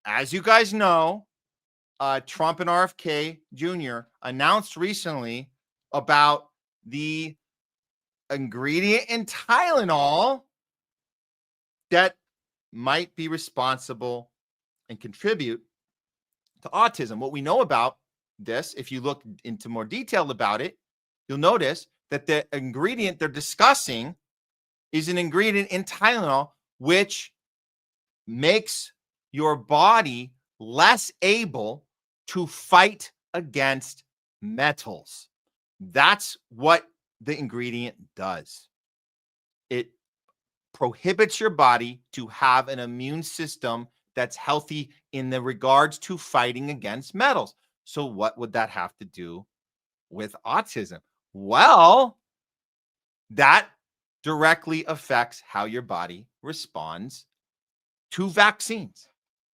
as you guys know, Trump and RFK Jr. announced recently about the ingredient in Tylenol that might be responsible and contribute to autism. What we know about this, if you look into more detail about it, you'll notice that the ingredient they're discussing is an ingredient in Tylenol, which makes your body less able to fight against metals. That's what the ingredient does. It prohibits your body to have an immune system that's healthy in the regards to fighting against metals. So what would that have to do with autism? Well, that directly affects how your body responds to vaccines.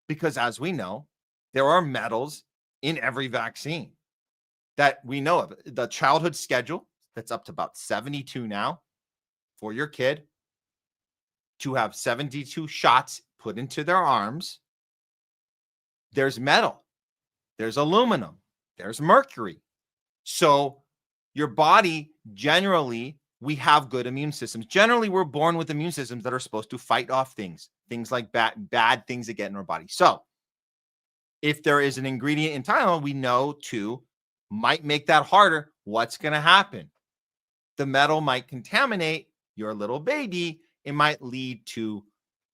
Because as we know, there are metals in every vaccine that we know of. The childhood schedule, that's up to about 72 now for your kid to have 72 shots put into their arms. There's metal, there's aluminum, there's mercury. So your body, generally, we have good immune systems. Generally, we're born with immune systems that are supposed to fight off things like bad things that get in our body. So if there is an ingredient in Tylenol, we know too, might make that harder. What's going to happen? The metal might contaminate your little baby. It might lead to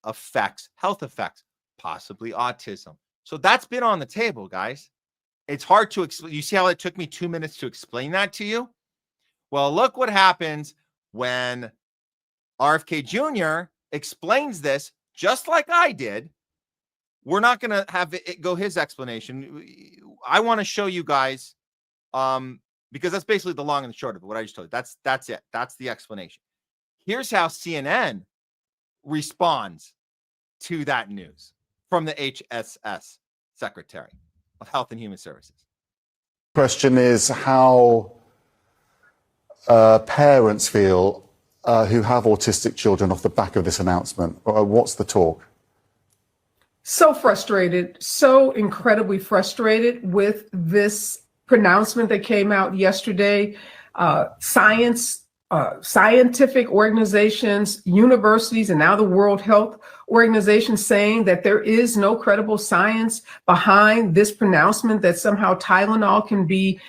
effects, health effects, possibly autism. So that's been on the table, guys. It's hard to explain. You see how it took me 2 minutes to explain that to you? Well, look what happens when RFK Jr. explains this, just like I did. We're not going to have it go his explanation. I want to show you guys, because that's basically the long and the short of it, what I just told you. That's it. That's the explanation. Here's how CNN responds to that news from the HSS Secretary of Health and Human Services. Question is how parents feel who have autistic children off the back of this announcement. What's the talk? So frustrated, so incredibly frustrated with this pronouncement that came out yesterday. Scientific organizations, universities, and now the World Health Organization saying that there is no credible science behind this pronouncement that somehow Tylenol can be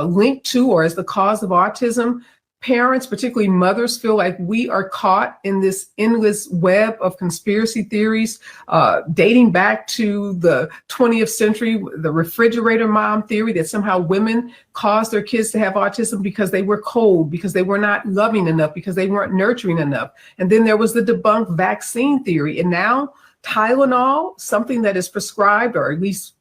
linked to or as the cause of autism. Parents, particularly mothers, feel like we are caught in this endless web of conspiracy theories dating back to the 20th century, the refrigerator mom theory that somehow women caused their kids to have autism because they were cold, because they were not loving enough, because they weren't nurturing enough. And then there was the debunked vaccine theory. And now Tylenol, something that is prescribed or at least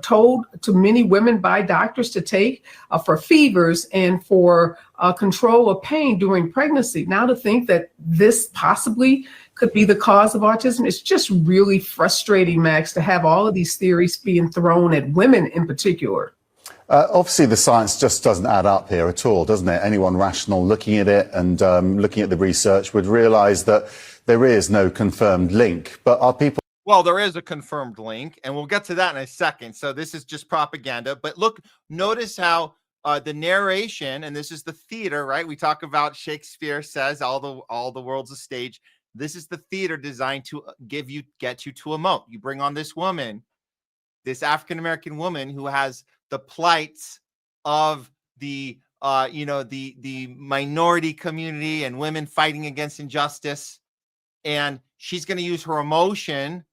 told to many women by doctors to take for fevers and for control of pain during pregnancy. Now to think that this possibly could be the cause of autism, it's just really frustrating, Max, to have all of these theories being thrown at women in particular. Obviously, the science just doesn't add up here at all, doesn't it? Anyone rational looking at it and looking at the research would realize that there is no confirmed link. But are people... Well, there is a confirmed link, and we'll get to that in a second. So this is just propaganda. But look, notice how the narration, and this is the theater, right? We talk about Shakespeare says all the world's a stage. This is the theater designed to get you to emote. You bring on this woman, this African-American woman who has the plights of the minority community and women fighting against injustice. And she's going to use her emotion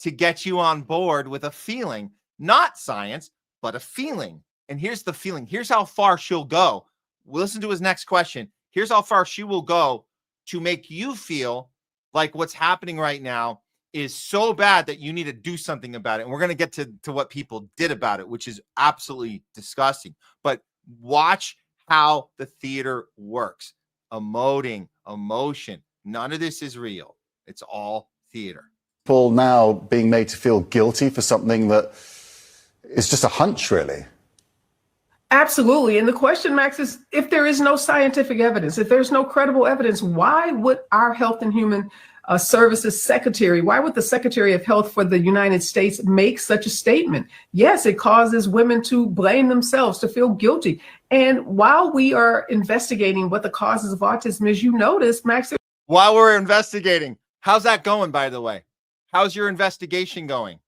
to get you on board with a feeling, not science, but a feeling. And here's the feeling. Here's how far she'll go. We'll listen to his next question. Here's how far she will go to make you feel like what's happening right now is so bad that you need to do something about it. And we're going to get to what people did about it, which is absolutely disgusting. But watch how the theater works. Emoting, emotion. None of this is real. It's all theater. People now being made to feel guilty for something that is just a hunch, really. Absolutely. And the question, Max, is if there is no scientific evidence, if there's no credible evidence, why would our Health and Human Services Secretary. Why would the Secretary of Health for the United States make such a statement? Yes, it causes women to blame themselves, to feel guilty. And while we are investigating what the causes of autism is, you notice, Max. While we're investigating, how's that going, by the way? How's your investigation going?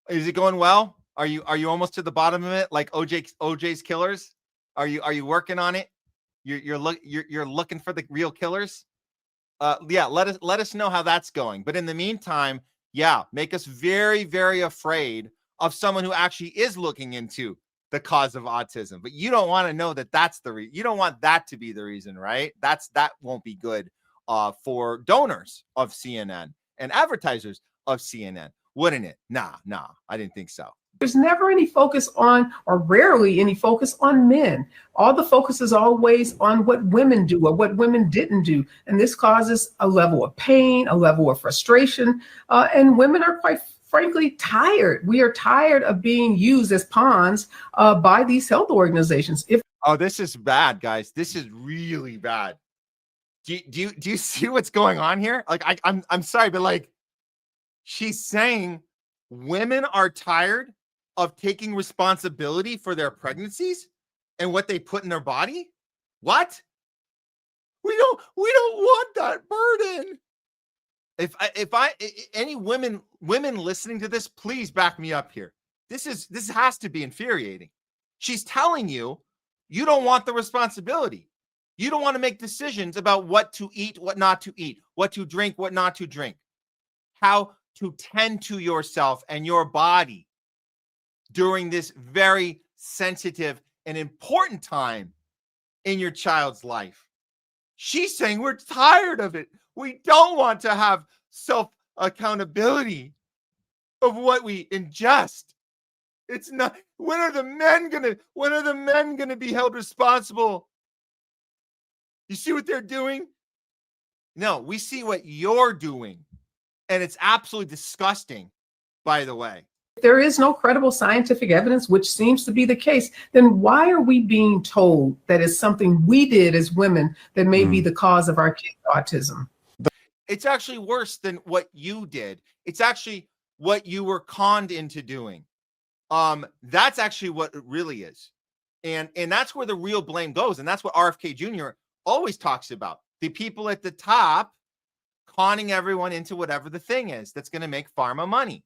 Is it going well? Are you almost to the bottom of it, like OJ's killers? Are you working on it? You're looking for the real killers? Yeah, let us know how that's going. But in the meantime, yeah, make us very, very afraid of someone who actually is looking into the cause of autism. But you don't want to know that that's the reason. You don't want that to be the reason, right? That won't be good for donors of CNN and advertisers of CNN, wouldn't it? Nah, I didn't think so. There's never any focus on, or rarely any focus on men. All the focus is always on what women do or what women didn't do. And this causes a level of pain, a level of frustration. And women are quite frankly tired. We are tired of being used as pawns by these health organizations. This is bad, guys. This is really bad. Do you see what's going on here? Like, I'm sorry, but like, she's saying women are tired of taking responsibility for their pregnancies and what they put in their body. What? We don't want that burden. If any women listening to this, please back me up here. This has to be infuriating. She's telling you don't want the responsibility. You don't want to make decisions about what to eat, what not to eat, what to drink, what not to drink, how to tend to yourself and your body during this very sensitive and important time in your child's life. She's saying we're tired of it. We don't want to have self-accountability of what we ingest. It's not. When are the men gonna be held responsible? You see what they're doing? No, we see what you're doing. And it's absolutely disgusting, by the way. If there is no credible scientific evidence, which seems to be the case, then why are we being told that it's something we did as women that may be the cause of our kids' autism? It's actually worse than what you did. It's actually what you were conned into doing. That's actually what it really is. And that's where the real blame goes. And that's what RFK Jr. always talks about. The people at the top conning everyone into whatever the thing is that's going to make pharma money,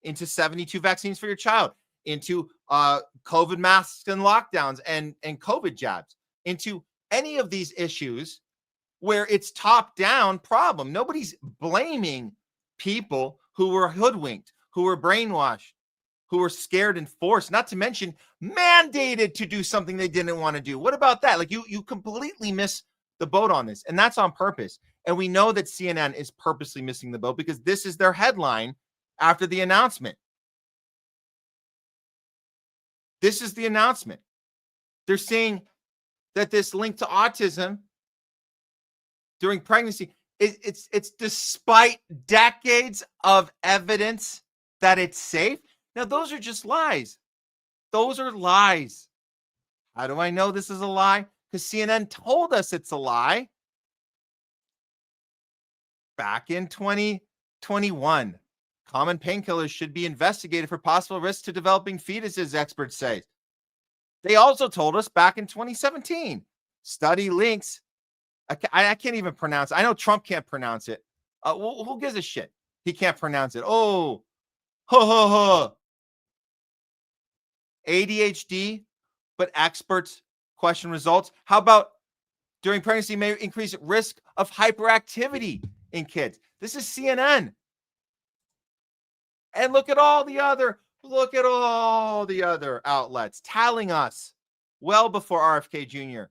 into 72 vaccines for your child, into COVID masks and lockdowns and COVID jabs, into any of these issues where it's top-down problem. Nobody's blaming people who were hoodwinked, who were brainwashed, who were scared and forced, not to mention mandated to do something they didn't want to do. What about that? Like, you completely miss the boat on this, and that's on purpose. And we know that CNN is purposely missing the boat because this is their headline after the announcement. This is the announcement. They're saying that this link to autism during pregnancy, it's despite decades of evidence that it's safe. Now, those are just lies. Those are lies. How do I know this is a lie? Because CNN told us it's a lie back in 2021. Common painkillers should be investigated for possible risks to developing fetuses, experts say. They also told us back in 2017, study links. I can't even pronounce it. I know Trump can't pronounce it. Who gives a shit? He can't pronounce it. Oh, ADHD, but experts question results. How about during pregnancy may increase risk of hyperactivity in kids? This is CNN. And look at all the other outlets telling us well before RFK Jr.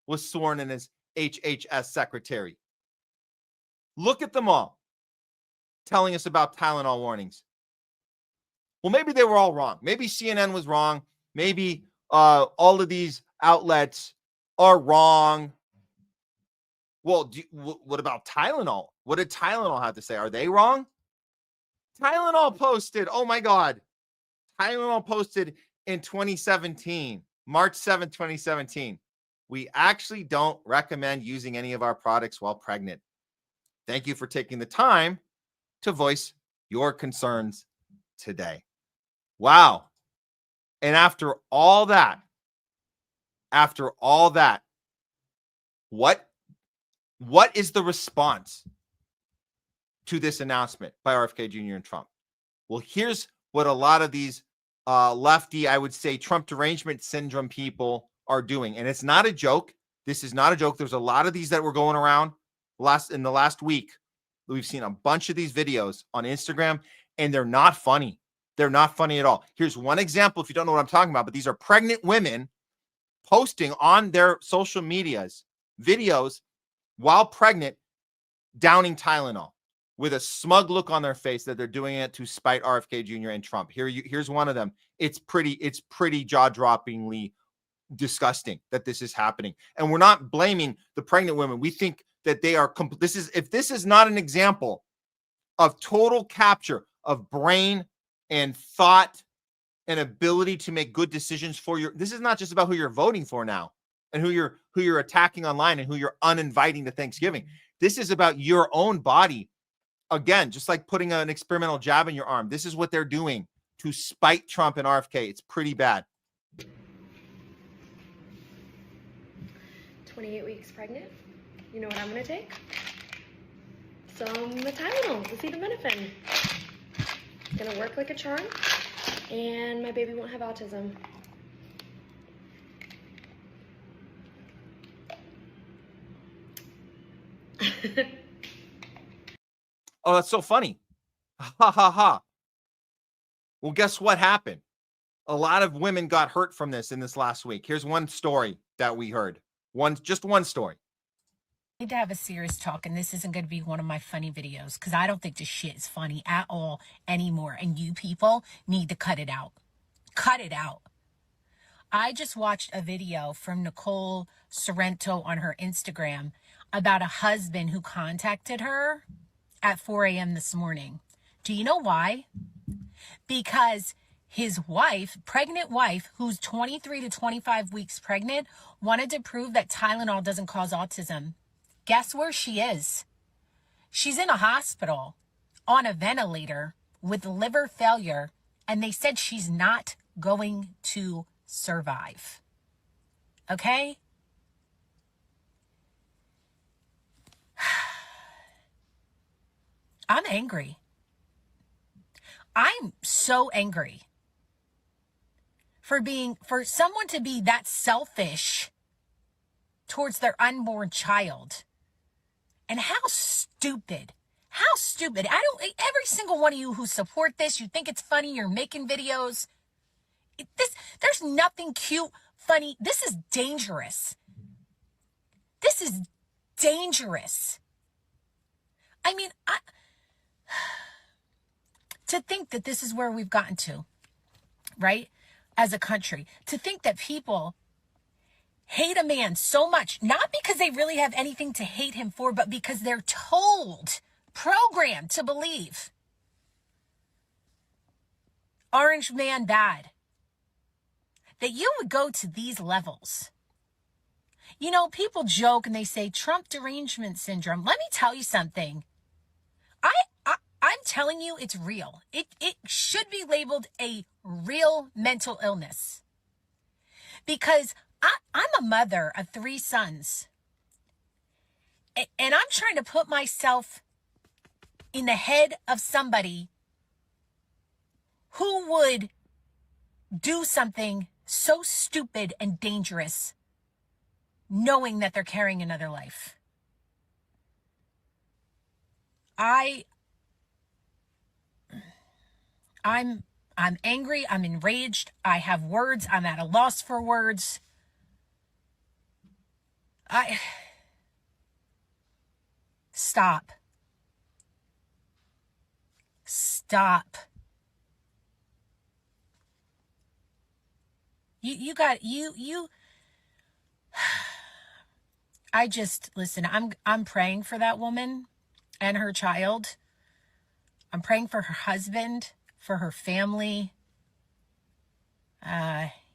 was sworn in as HHS secretary. Look at them all telling us about Tylenol warnings. Well, maybe they were all wrong. Maybe CNN was wrong. Maybe all of these outlets are wrong. Well, what about Tylenol? What did Tylenol have to say? Are they wrong? Tylenol posted, oh my God. Tylenol posted in 2017, March 7th, 2017. We actually don't recommend using any of our products while pregnant. Thank you for taking the time to voice your concerns today. Wow. And after all that, what is the response to this announcement by RFK Jr. and Trump? Well, here's what a lot of these lefty, I would say, Trump derangement syndrome people are doing. And it's not a joke. This is not a joke. There's a lot of these that were going around in the last week. We've seen a bunch of these videos on Instagram, and they're not funny. They're not funny at all. Here's one example if you don't know what I'm talking about, but these are pregnant women posting on their social medias videos while pregnant, downing Tylenol with a smug look on their face that they're doing it to spite RFK Jr. and Trump. Here's one of them. It's pretty jaw-droppingly disgusting that this is happening. And we're not blaming the pregnant women. We think that they are if this is not an example of total capture of brain and thought and ability to make good decisions this is not just about who you're voting for now and who you're attacking online and who you're uninviting to Thanksgiving. This is about your own body. Again, just like putting an experimental jab in your arm. This is what they're doing to spite Trump and RFK. It's pretty bad. 28 weeks pregnant. You know what I'm gonna take? Some Tylenol, acetaminophen. It's gonna work like a charm, and my baby won't have autism. Oh, that's so funny. Ha ha ha. Well, guess what happened? A lot of women got hurt from this in this last week. Here's one story that we heard. Just one story. Need to have a serious talk, and this isn't going to be one of my funny videos because I don't think this shit is funny at all anymore, and you people need to cut it out. Cut it out. I just watched a video from Nicole Sorrento on her Instagram about a husband who contacted her at 4 a.m. this morning. Do you know why? Because his wife, pregnant wife, who's 23 to 25 weeks pregnant, wanted to prove that Tylenol doesn't cause autism. Guess where she is? She's in a hospital on a ventilator with liver failure, and they said she's not going to survive. Okay? I'm angry. I'm so angry for someone to be that selfish towards their unborn child. And how stupid. Every single one of you who support this, you think it's funny, you're making videos. There's nothing cute, funny. This is dangerous. This is dangerous. I mean, to think that this is where we've gotten to, right? As a country, to think that people hate a man so much, not because they really have anything to hate him for, but because they're programmed to believe Orange Man bad, that you would go to these levels. You know, people joke and they say Trump derangement syndrome. Let me tell you something. I'm telling you, it's real. It should be labeled a real mental illness. Because I'm a mother of 3 sons. And I'm trying to put myself in the head of somebody who would do something so stupid and dangerous, knowing that they're carrying another life. I'm angry. I'm enraged. I have words. I'm at a loss for words. Stop. Listen, I'm praying for that woman and her child. I'm praying for her husband, for her family.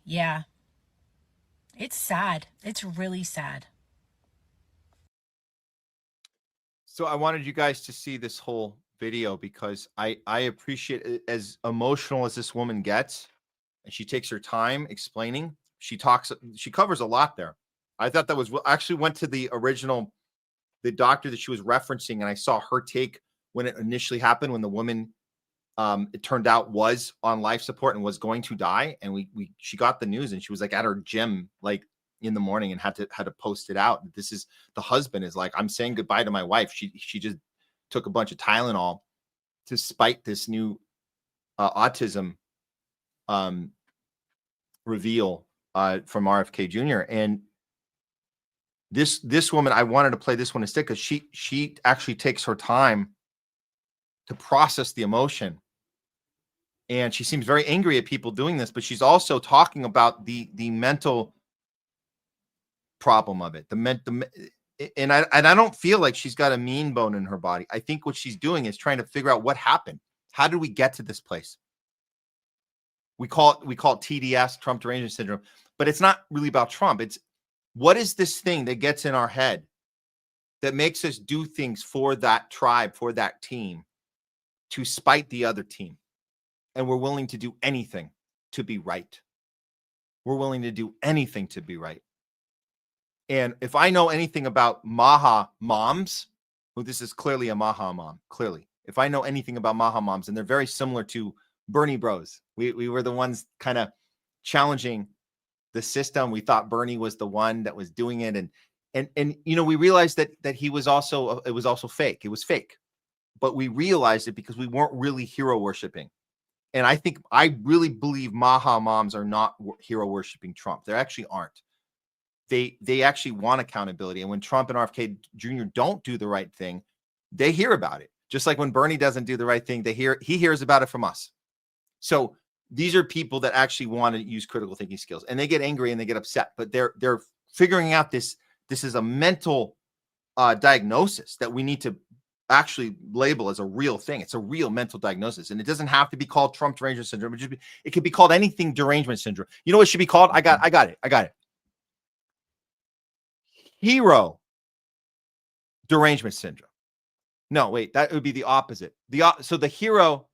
Yeah. It's sad. It's really sad. So I wanted you guys to see this whole video because I appreciate it. As emotional as this woman gets, and she takes her time explaining. She covers a lot there. I thought that was, I actually went to the doctor that she was referencing, and I saw her take when it initially happened, when the woman, it turned out, was on life support and was going to die. And she got the news, and she was like at her gym, like in the morning, and had to post it out. This is, the husband is like, I'm saying goodbye to my wife. She just took a bunch of Tylenol to spite this new autism reveal from RFK Jr. And this woman, I wanted to play this one instead because she actually takes her time to process the emotion. And she seems very angry at people doing this, but she's also talking about the mental problem of it. And I don't feel like she's got a mean bone in her body. I think what she's doing is trying to figure out what happened. How did we get to this place? We call it TDS, Trump Derangement Syndrome, but it's not really about Trump. It's, what is this thing that gets in our head that makes us do things for that tribe, for that team, to spite the other team? And we're willing to do anything to be right. We're willing to do anything to be right. And if I know anything about Maha moms, well, this is clearly a Maha mom, clearly. If I know anything about Maha moms, and they're very similar to Bernie bros. We were the ones kind of challenging the system. We thought Bernie was the one that was doing it. And you know, we realized that he was also, it was also fake. It was fake. But we realized it because we weren't really hero worshiping. And I really believe Maha moms are not hero worshiping Trump. They actually aren't. They actually want accountability. And when Trump and RFK Jr. don't do the right thing, they hear about it. Just like when Bernie doesn't do the right thing, he hears about it from us. So these are people that actually want to use critical thinking skills, and they get angry and they get upset, but they're figuring out this is a mental diagnosis that we need to actually label as a real thing. It's a real mental diagnosis, and it doesn't have to be called Trump derangement syndrome. It could be called anything derangement syndrome. You know what it should be called? I got it. Hero derangement syndrome. No, wait, that would be the opposite. So the hero.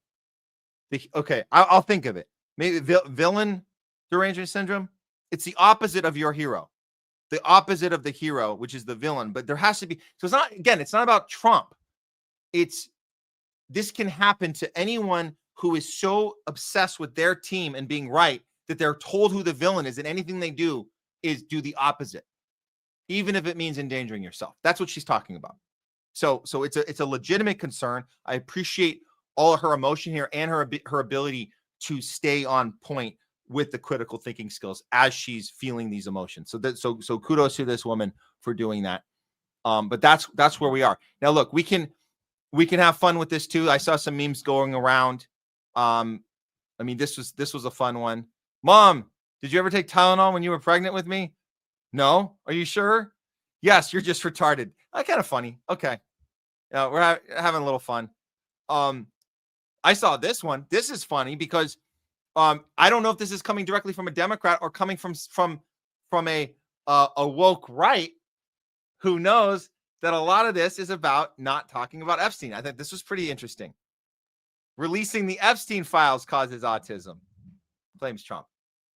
Okay, I'll think of it. Maybe villain derangement syndrome. It's the opposite of your hero. The opposite of the hero, which is the villain. But there has to be. So it's not about Trump. This can happen to anyone who is so obsessed with their team and being right that they're told who the villain is, and anything they do is do the opposite, even if it means endangering yourself. That's what she's talking about. So it's a legitimate concern. I appreciate all of her emotion here and her ability to stay on point with the critical thinking skills as she's feeling these emotions. So kudos to this woman for doing that. But that's where we are now. Look, we can have fun with this too. I saw some memes going around. I mean, this was a fun one. Mom, did you ever take Tylenol when you were pregnant with me? No. Are you sure? Yes, you're just retarded. Kind of funny. Okay. We're having a little fun. I saw this one. This is funny because I don't know if this is coming directly from a Democrat or coming from a woke right who knows that a lot of this is about not talking about Epstein. I think this was pretty interesting. Releasing the Epstein files causes autism, claims Trump.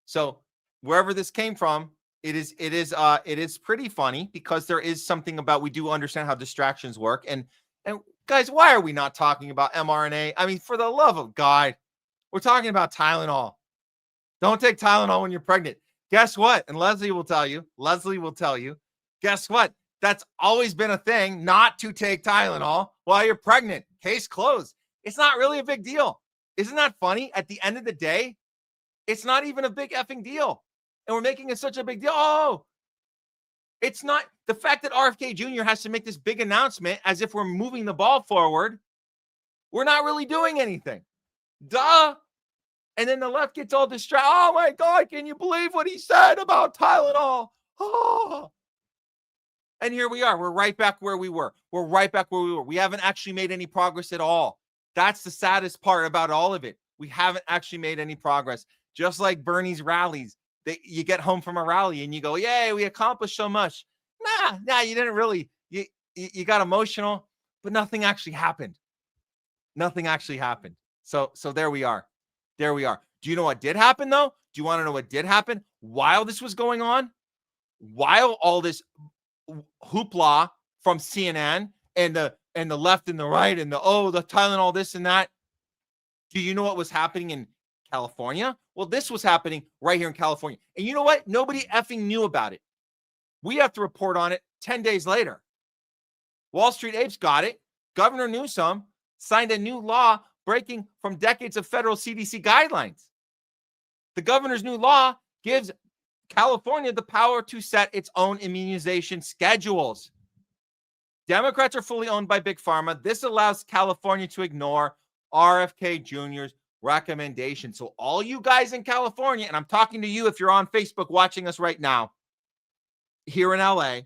So wherever this came from, it is pretty funny because there is something about, we do understand how distractions work. And guys, why are we not talking about mRNA? I mean, for the love of God, we're talking about Tylenol. Don't take Tylenol when you're pregnant. Guess what? And Leslie will tell you, guess what? That's always been a thing, not to take Tylenol while you're pregnant. Case closed. It's not really a big deal. Isn't that funny? At the end of the day, it's not even a big effing deal. And we're making it such a big deal. Oh, it's not the fact that RFK Jr. has to make this big announcement as if we're moving the ball forward. We're not really doing anything. Duh. And then the left gets all distracted. Oh my God, can you believe what he said about Tylenol? Oh. And here we are. We're right back where we were. We haven't actually made any progress at all. That's the saddest part about all of it. We haven't actually made any progress. Just like Bernie's rallies. You get home from a rally and you go, yay, we accomplished so much. Nah, you didn't really. You got emotional, but nothing actually happened. Nothing actually happened. So there we are. There we are. Do you know what did happen, though? Do you want to know what did happen while this was going on? While all this hoopla from CNN and the left and the right and the Tylenol, this and that. Do you know what was happening in California? Well, this was happening right here in California. And you know what? Nobody effing knew about it. We have to report on it 10 days later. Wall Street Apes got it. Governor Newsom signed a new law breaking from decades of federal CDC guidelines. The governor's new law gives California the power to set its own immunization schedules. Democrats are fully owned by Big Pharma. This allows California to ignore RFK Jr.'s recommendation. So all you guys in California, and I'm talking to you if you're on Facebook watching us right now, here in LA,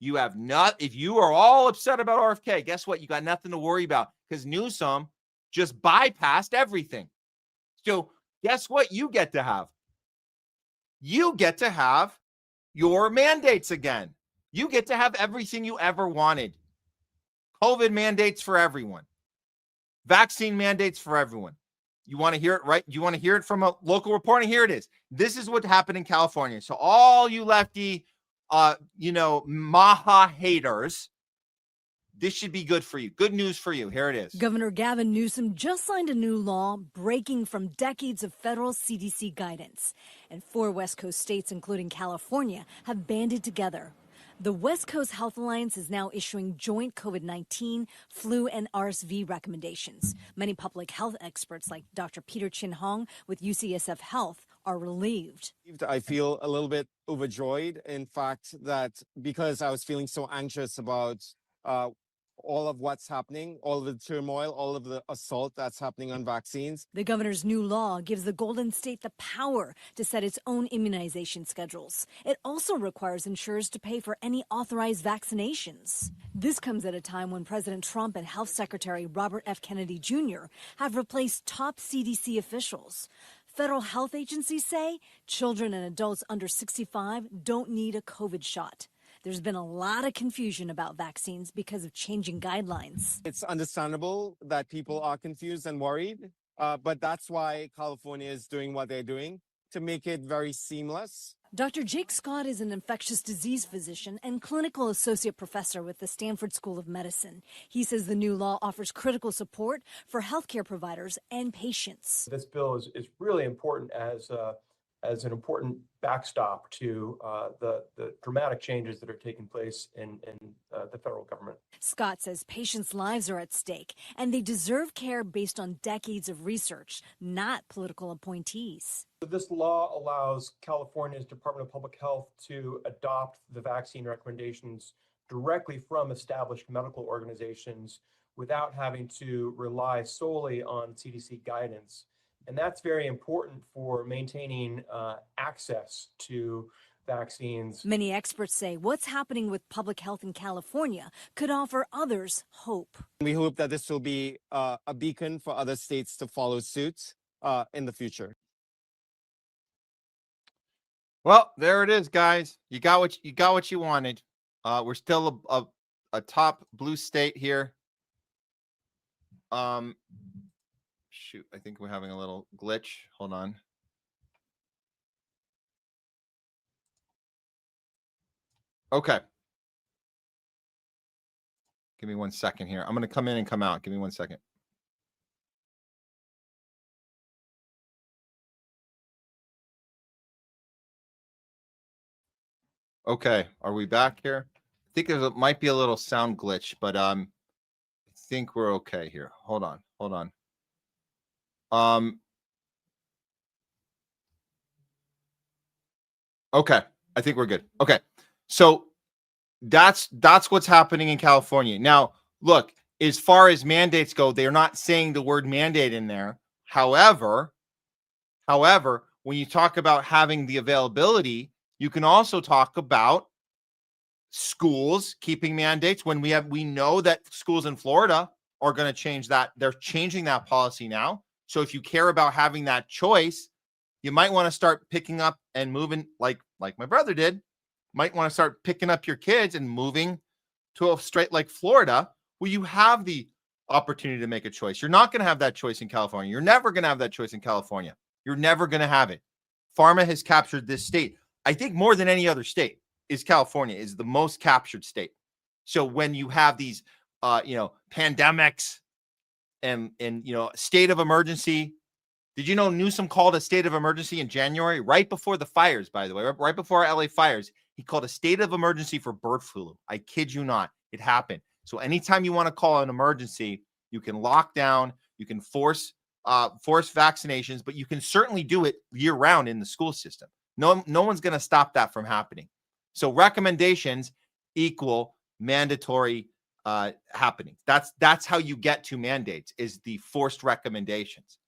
you have not, if you are all upset about RFK, guess what? You got nothing to worry about because Newsom just bypassed everything. So guess what you get to have? You get to have your mandates again. You get to have everything you ever wanted. COVID mandates for everyone. Vaccine mandates for everyone. You want to hear it, right? You want to hear it from a local reporting? Here it is. This is what happened in California. So all you lefty, Maha haters, this should be good for you. Good news for you. Here it is. Governor Gavin Newsom just signed a new law breaking from decades of federal CDC guidance. And 4 West Coast states, including California, have banded together. The West Coast Health Alliance is now issuing joint COVID-19, flu, and RSV recommendations. Many public health experts, like Dr. Peter Chin Hong with UCSF Health, are relieved. I feel a little bit overjoyed, in fact, that because I was feeling so anxious about all of what's happening, all of the turmoil, all of the assault that's happening on vaccines. The governor's new law gives the Golden State the power to set its own immunization schedules. It also requires insurers to pay for any authorized vaccinations. This comes at a time when President Trump and Health Secretary Robert F. Kennedy Jr. have replaced top CDC officials. Federal health agencies say children and adults under 65 don't need a COVID shot. There's been a lot of confusion about vaccines because of changing guidelines. It's understandable that people are confused and worried, but that's why California is doing what they're doing to make it very seamless. Dr. Jake Scott is an infectious disease physician and clinical associate professor with the Stanford School of Medicine. He says the new law offers critical support for healthcare providers and patients. This bill is really important as an important backstop to the dramatic changes that are taking place in the federal government. Scott says patients' lives are at stake, and they deserve care based on decades of research, not political appointees. This law allows California's Department of Public Health to adopt the vaccine recommendations directly from established medical organizations without having to rely solely on CDC guidance. And that's very important for maintaining access to vaccines. Many experts say what's happening with public health in California could offer others hope. We hope that this will be a beacon for other states to follow suit in the future. Well, there it is, guys. You got what you wanted. We're still a top blue state here. Shoot, I think we're having a little glitch. Hold on. Okay. Give me 1 second here. I'm going to come in and come out. Give me 1 second. Okay, are we back here? I think there might be a little sound glitch, but I think we're okay here. Hold on. Okay, I think we're good. Okay, so that's what's happening in California. Now, look, as far as mandates go, they're not saying the word mandate in there. However, when you talk about having the availability, you can also talk about schools keeping mandates. When we know that schools in Florida are going to change that. They're changing that policy now. So if you care about having that choice, you might want to start picking up and moving like my brother did. Might want to start picking up your kids and moving to a state like Florida, where you have the opportunity to make a choice. You're not going to have that choice in California. You're never going to have that choice in California. You're never going to have it. Pharma has captured this state. I think more than any other state is California is the most captured state. So when you have these, pandemics and state of emergency, did you know Newsom called a state of emergency in January, right before the fires, by the way, right before our LA fires? He called a state of emergency for bird flu. I kid you not. It happened. So anytime you want to call an emergency, you can lock down, you can force vaccinations, but you can certainly do it year round in the school system. No one's going to stop that from happening. So recommendations equal mandatory happening. That's how you get to mandates, is the forced recommendations.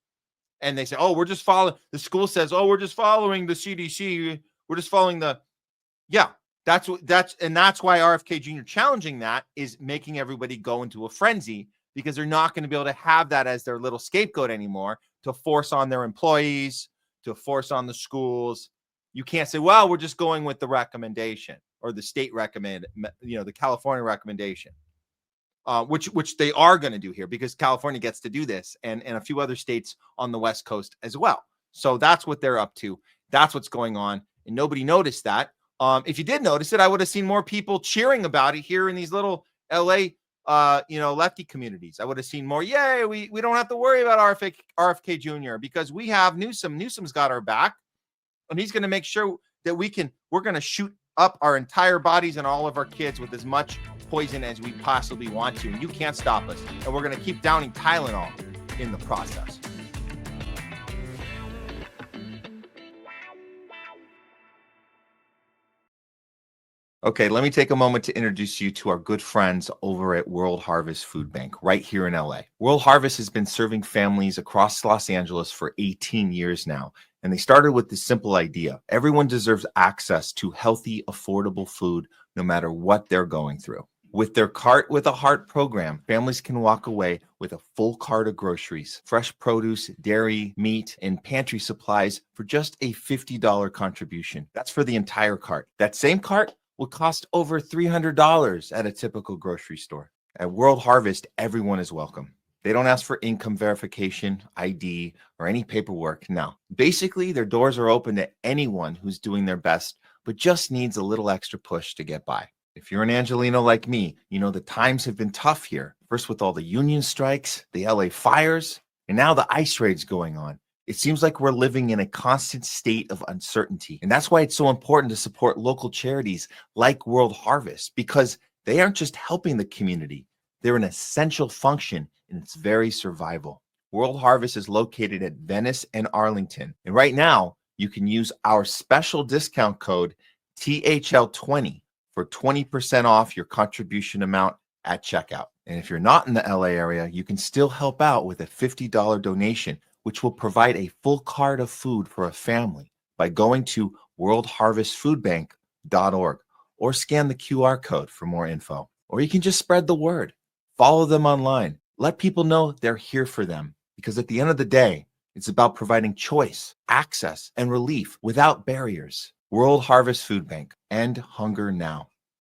And they say, oh, we're just following, the school says, oh, we're just following the CDC. We're just following that's why RFK Jr. challenging that is making everybody go into a frenzy, because they're not going to be able to have that as their little scapegoat anymore to force on their employees, to force on the schools. You can't say, well, we're just going with the recommendation or the state the California recommendation, which they are going to do here, because California gets to do this, and a few other states on the West Coast as well. So that's what they're up to. That's what's going on. And nobody noticed that. If you did notice it, I would have seen more people cheering about it here in these little LA, lefty communities. I would have seen more. Yay, we don't have to worry about RFK Jr. because we have Newsom. Newsom's got our back, and he's going to make sure that we're going to shoot up our entire bodies and all of our kids with as much poison as we possibly want to. And you can't stop us. And we're going to keep downing Tylenol in the process. Okay, let me take a moment to introduce you to our good friends over at World Harvest Food Bank right here in LA. World Harvest has been serving families across Los Angeles for 18 years now. And they started with this simple idea. Everyone deserves access to healthy, affordable food, no matter what they're going through. With their Cart with a Heart program, families can walk away with a full cart of groceries, fresh produce, dairy, meat, and pantry supplies for just a $50 contribution. That's for the entire cart. That same cart will cost over $300 at a typical grocery store. At World Harvest, everyone is welcome. They don't ask for income verification, ID, or any paperwork. No. Basically, their doors are open to anyone who's doing their best, but just needs a little extra push to get by. If you're an Angelino like me, you know the times have been tough here. First with all the union strikes, the LA fires, and now the ICE raids going on. It seems like we're living in a constant state of uncertainty. And that's why it's so important to support local charities like World Harvest, because they aren't just helping the community. They're an essential function in its very survival. World Harvest is located at Venice and Arlington. And right now, you can use our special discount code THL20 for 20% off your contribution amount at checkout. And if you're not in the LA area, you can still help out with a $50 donation, which will provide a full cart of food for a family by going to worldharvestfoodbank.org or scan the QR code for more info. Or you can just spread the word. Follow them online. Let people know they're here for them, because at the end of the day, it's about providing choice, access, and relief without barriers. World Harvest Food Bank. End hunger now.